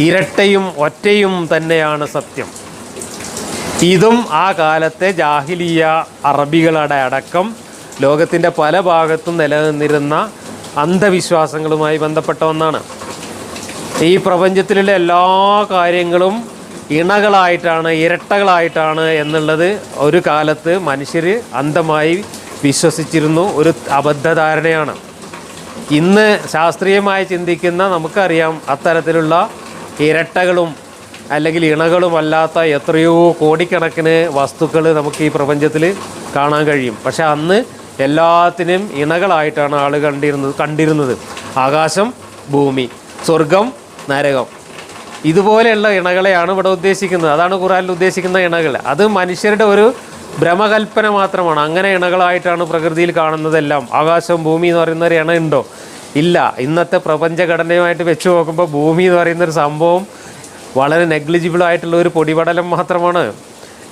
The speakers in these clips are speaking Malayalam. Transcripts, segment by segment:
ഇരട്ടയും ഒറ്റയും തന്നെയാണ് സത്യം. ഇതും ആ കാലത്തെ ജാഹിലിയ അറബികളുടെ അടക്കം ലോകത്തിൻ്റെ പല ഭാഗത്തും നിലനിന്നിരുന്ന അന്ധവിശ്വാസങ്ങളുമായി ബന്ധപ്പെട്ട ഒന്നാണ്. ഈ പ്രപഞ്ചത്തിലുള്ള എല്ലാ കാര്യങ്ങളും ഇണകളായിട്ടാണ്, ഇരട്ടകളായിട്ടാണ് എന്നുള്ളത് ഒരു കാലത്ത് മനുഷ്യർ അന്ധമായി വിശ്വസിച്ചിരുന്നു. ഒരു അബദ്ധധാരണയാണ്. ഇന്ന് ശാസ്ത്രീയമായി ചിന്തിക്കുന്ന നമുക്കറിയാം അത്തരത്തിലുള്ള ഇരട്ടകളും അല്ലെങ്കിൽ ഇണകളുമല്ലാത്ത എത്രയോ കോടിക്കണക്കിന് വസ്തുക്കൾ നമുക്ക് ഈ പ്രപഞ്ചത്തിൽ കാണാൻ കഴിയും. പക്ഷെ അന്ന് എല്ലാത്തിനും ഇണകളായിട്ടാണ് ആൾ കണ്ടിരുന്നത്. ആകാശം, ഭൂമി, സ്വർഗം, നരകം, ഇതുപോലെയുള്ള ഇണകളെയാണ് ഇവിടെ ഉദ്ദേശിക്കുന്നത്. അതാണ് ഖുർആനിൽ ഉദ്ദേശിക്കുന്ന ഇണകൾ. അത് മനുഷ്യരുടെ ഒരു ഭ്രമകൽപ്പന മാത്രമാണ്. അങ്ങനെ ഇണകളായിട്ടാണ് പ്രകൃതിയിൽ കാണുന്നതെല്ലാം. ആകാശം, ഭൂമി എന്ന് പറയുന്ന ഒരു ഇണ ഉണ്ടോ? ഇല്ല. ഇന്നത്തെ പ്രപഞ്ചഘടനയുമായിട്ട് വെച്ച് നോക്കുമ്പോൾ ഭൂമി എന്ന് പറയുന്നൊരു സംഭവം വളരെ നെഗ്ലിജിബിളായിട്ടുള്ള ഒരു പൊടിപടലം മാത്രമാണ്.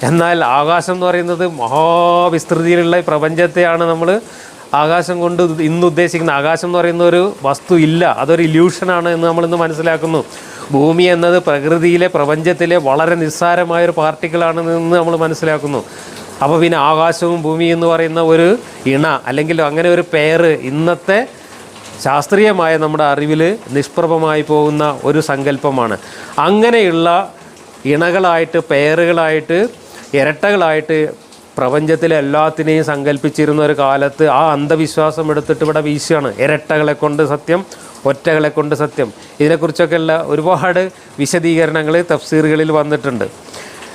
എന്നാൽ ആകാശം എന്ന് പറയുന്നത് മഹാവിസ്തൃതിയിലുള്ള പ്രപഞ്ചത്തെയാണ് നമ്മൾ ആകാശം കൊണ്ട് ഇന്ന് ഉദ്ദേശിക്കുന്നത്. ആകാശം എന്ന് പറയുന്ന ഒരു വസ്തു ഇല്ല, അതൊരു ഇല്യൂഷനാണ് എന്ന് നമ്മളിന്ന് മനസ്സിലാക്കുന്നു. ഭൂമി എന്നത് പ്രകൃതിയിലെ പ്രപഞ്ചത്തിലെ വളരെ നിസ്സാരമായൊരു പാർട്ടിക്കിളാണെന്ന് നമ്മൾ മനസ്സിലാക്കുന്നു. അപ്പോൾ പിന്നെ ആകാശവും ഭൂമി എന്ന് പറയുന്ന ഒരു ഇണ അല്ലെങ്കിൽ അങ്ങനെ ഒരു പെയർ ഇന്നത്തെ ശാസ്ത്രീയമായ നമ്മുടെ അറിവിൽ നിഷ്പ്രഭമായി പോകുന്ന ഒരു സങ്കല്പമാണ്. അങ്ങനെയുള്ള ഇണകളായിട്ട്, പെയറുകളായിട്ട്, ഇരട്ടകളായിട്ട് പ്രപഞ്ചത്തിലെ എല്ലാത്തിനെയും സങ്കല്പിച്ചിരുന്ന ഒരു കാലത്ത് ആ അന്ധവിശ്വാസം എടുത്തിട്ട് ഇവിടെ വീശുകയാണ്. ഇരട്ടകളെ കൊണ്ട് സത്യം, ഒറ്റകളെ കൊണ്ട് സത്യം. ഇതിനെക്കുറിച്ചൊക്കെയുള്ള ഒരുപാട് വിശദീകരണങ്ങൾ തഫ്സീറുകളിൽ വന്നിട്ടുണ്ട്.